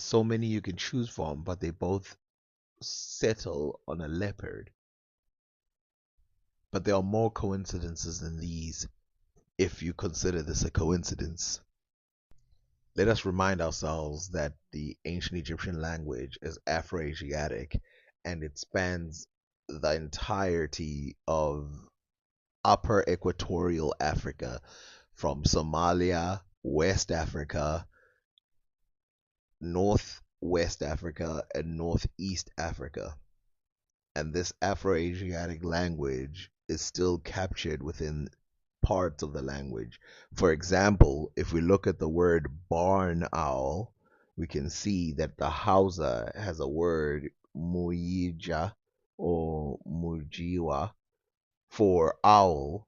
so many you can choose from, but they both settle on a leopard. But there are more coincidences than these, if you consider this a coincidence. Let us remind ourselves that the ancient Egyptian language is Afro-Asiatic and it spans the entirety of upper equatorial Africa, from Somalia, West Africa, Northwest Africa, and Northeast Africa. And this Afro-Asiatic language is still captured within parts of the language. For example, if we look at the word barn owl, we can see that the Hausa has a word muyija or mujiwa for owl,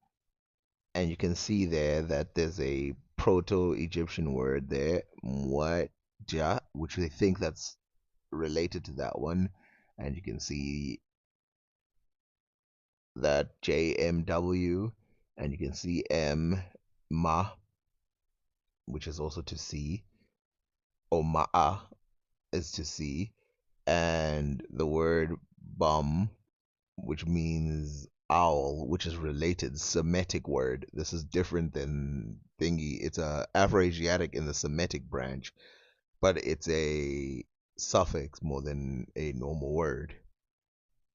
and you can see there that there's a Proto-Egyptian word there, muaja, which they think that's related to that one, and you can see that JMW, and you can see M ma, which is also to see, or ma'a is to see, and the word bum, which means owl, which is related, Semitic word. This is different than thingy. It's a Afro-Asiatic in the Semitic branch, but it's a suffix more than a normal word.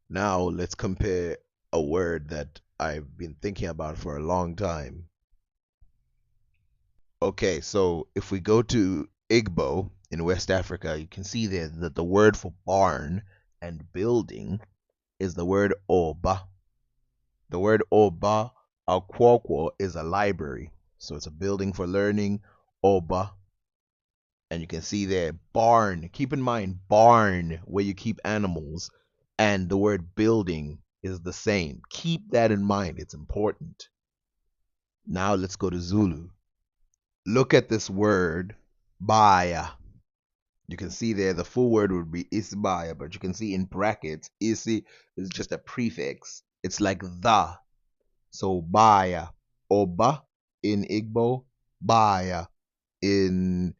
Now let's compare a word that I've been thinking about for a long time. Okay, so if we go to Igbo in West Africa, you can see there that the word for barn and building is the word oba. The word oba, akwokwo, is a library. So it's a building for learning, oba. And you can see there, barn. Keep in mind, barn, where you keep animals, and the word building is the same. Keep that in mind. It's important. Now let's go to Zulu. Look at this word, baya. You can see there the full word would be isbaya, but you can see in brackets, isi is just a prefix. It's like the. So baya. Oba in Igbo, baya in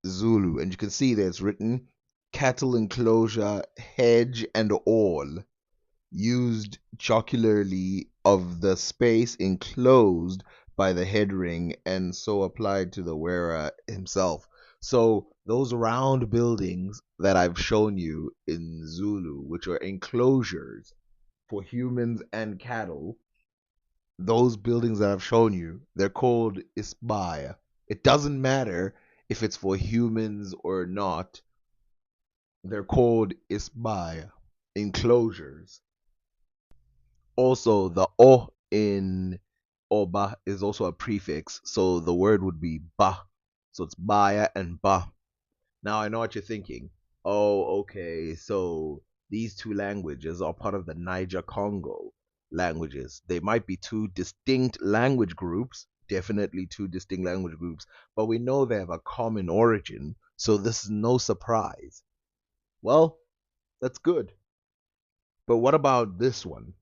Zulu. And you can see there it's written cattle enclosure, hedge, and all used jocularly of the space enclosed by the head ring and so applied to the wearer himself. So those round buildings that I've shown you in Zulu, which are enclosures for humans and cattle, those buildings that I've shown you, they're called isbaya. It doesn't matter if it's for humans or not, they're called isbaya, enclosures. Also, the o in oba is also a prefix, so the word would be ba. So it's baya and ba. Now I know what you're thinking. Oh, okay, so these two languages are part of the Niger Congo languages. They might be two distinct language groups, definitely two distinct language groups, but we know they have a common origin, so this is no surprise. Well, that's good. But what about this one?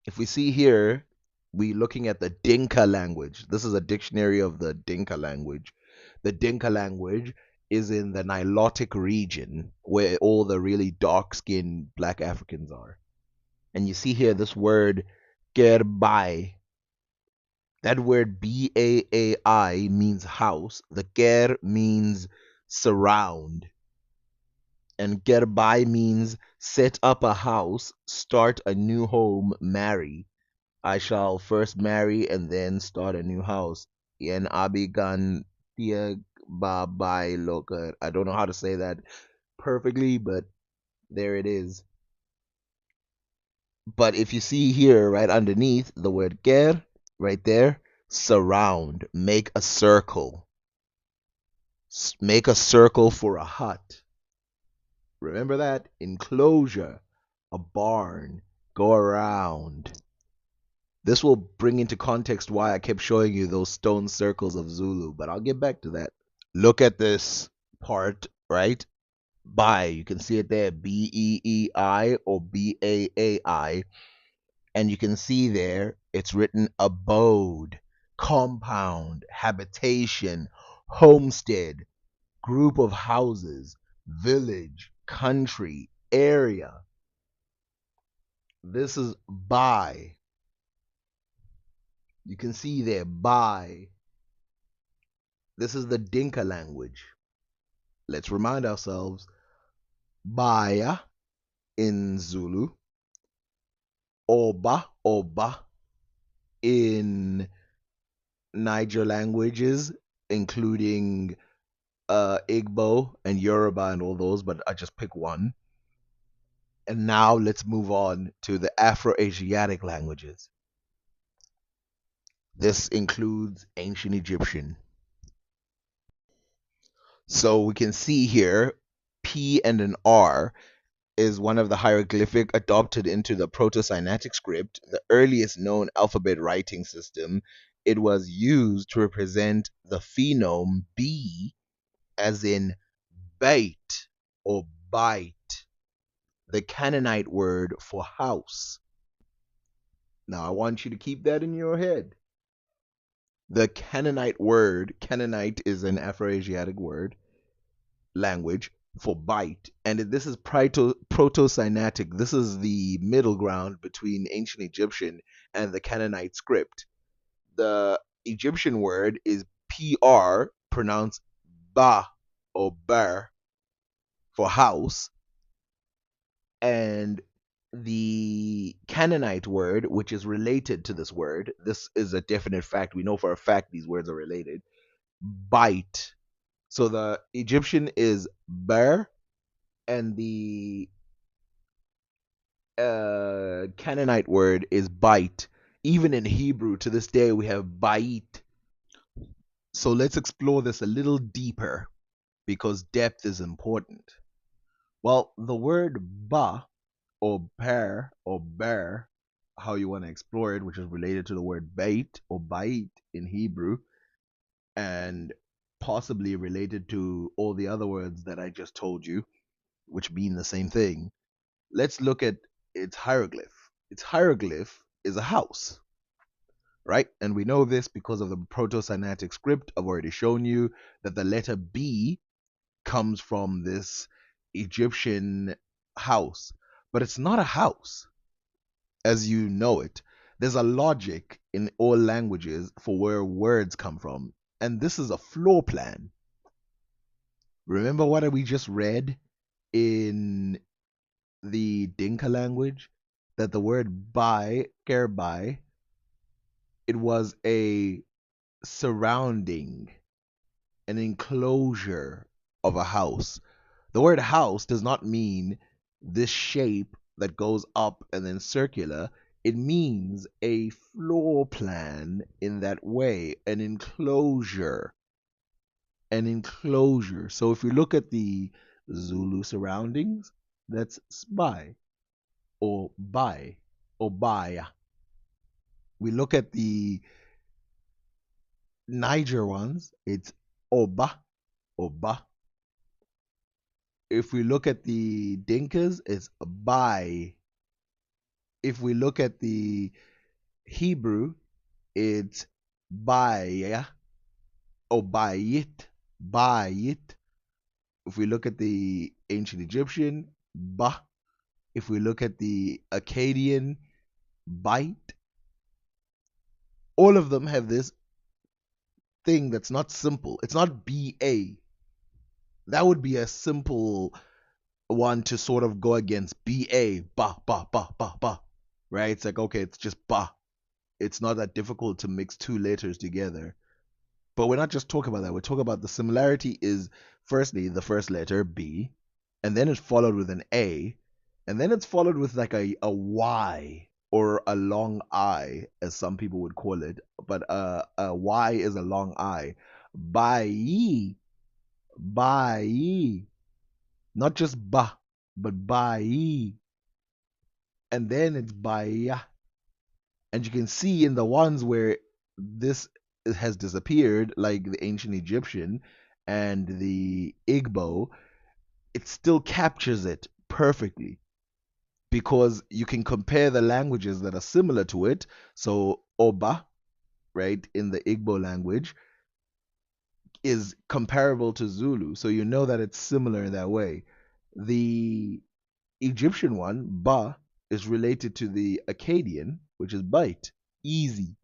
If we see here, we looking at the Dinka language. This is a dictionary of the Dinka language. The Dinka language is in the Nilotic region where all the really dark-skinned black Africans are. And you see here this word gerbai. That word Baai means house. The ger means surround. And gerbai means set up a house, start a new home, marry. I shall first marry and then start a new house. Yen abigan tia babai loka. I don't know how to say that perfectly, but there it is. But if you see here, right underneath the word ger, right there, surround, make a circle. Make a circle for a hut. Remember that? Enclosure, a barn, go around. This will bring into context why I kept showing you those stone circles of Zulu, but I'll get back to that. Look at this part, right? By, you can see it there, Beei or Baai, and you can see there it's written abode, compound, habitation, homestead, group of houses, village, country, area. This is baai. You can see there, baai. This is the Dinka language. Let's remind ourselves, baya in Zulu, oba in Niger languages, including Igbo and Yoruba and all those, but I just pick one. And now let's move on to the Afro-Asiatic languages. This includes ancient Egyptian. So we can see here P and an R is one of the hieroglyphic adopted into the Proto-Sinaitic script, the earliest known alphabet writing system. It was used to represent the phenome B, as in bait or bite, the Canaanite word for house. Now I want you to keep that in your head. The Canaanite word, Canaanite is an Afro-Asiatic word, language for bite, and this is Proto-Sinaitic. This is the middle ground between ancient Egyptian and the Canaanite script. The Egyptian word is PR, pronounced ba or bar, for house, and the Canaanite word, which is related to this word, this is a definite fact. We know for a fact these words are related. Bite. So the Egyptian is bar, and the Canaanite word is bite. Even in Hebrew, to this day, we have bait. So let's explore this a little deeper because depth is important. Well, the word ba or bear or bear, how you want to explore it, which is related to the word bait or bait in Hebrew, and possibly related to all the other words that I just told you, which mean the same thing. Let's look at its hieroglyph. Its hieroglyph is a house, right? And we know this because of the Proto-Sinaitic script. I've already shown you that the letter B comes from this Egyptian house, but it's not a house as you know it. There's a logic in all languages for where words come from, and this is a floor plan. Remember what we just read in the Dinka language? That the word by, kerbai, it was a surrounding, an enclosure of a house. The word house does not mean this shape that goes up and then circular. It means a floor plan in that way, an enclosure. An enclosure. So if you look at the Zulu surroundings, that's spy or bai or baya. We look at the Niger ones, it's oba, oba. If we look at the Dinkas, it's bai. If we look at the Hebrew, it's baya or bayit, bayit. If we look at the ancient Egyptian, ba. If we look at the Akkadian, bite. All of them have this thing that's not simple. It's not BA. That would be a simple one to sort of go against BA, ba, ba, ba, ba, ba. Right? It's like, okay, it's just ba. It's not that difficult to mix two letters together. But we're not just talking about that. We're talking about the similarity is firstly the first letter, B, and then it's followed with an A, and then it's followed with like a Y or a long I, as some people would call it. But a Y is a long I. Bai, bai. Not just ba, but bai. And then it's baya. And you can see in the ones where this has disappeared, like the ancient Egyptian and the Igbo, it still captures it perfectly because you can compare the languages that are similar to it. So Oba, right, in the Igbo language, is comparable to Zulu. So you know that it's similar in that way. The Egyptian one, ba, is related to the Akkadian, which is bite, easy.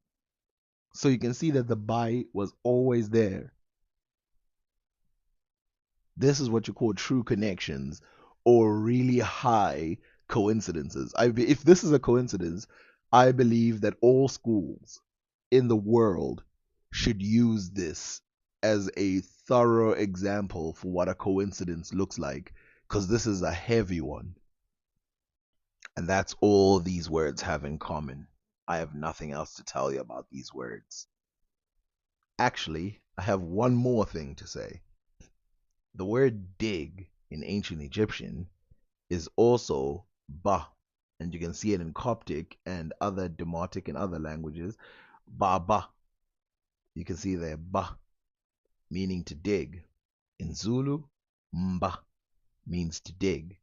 So you can see that the baai was always there. This is what you call true connections or really high coincidences. If this is a coincidence, I believe that all schools in the world should use this as a thorough example for what a coincidence looks like, because this is a heavy one. And that's all these words have in common. I have nothing else to tell you about these words. Actually, I have one more thing to say. The word dig in ancient Egyptian is also ba, and you can see it in Coptic and other Demotic and other languages. Ba ba. You can see there ba, meaning to dig. In Zulu, mba means to dig.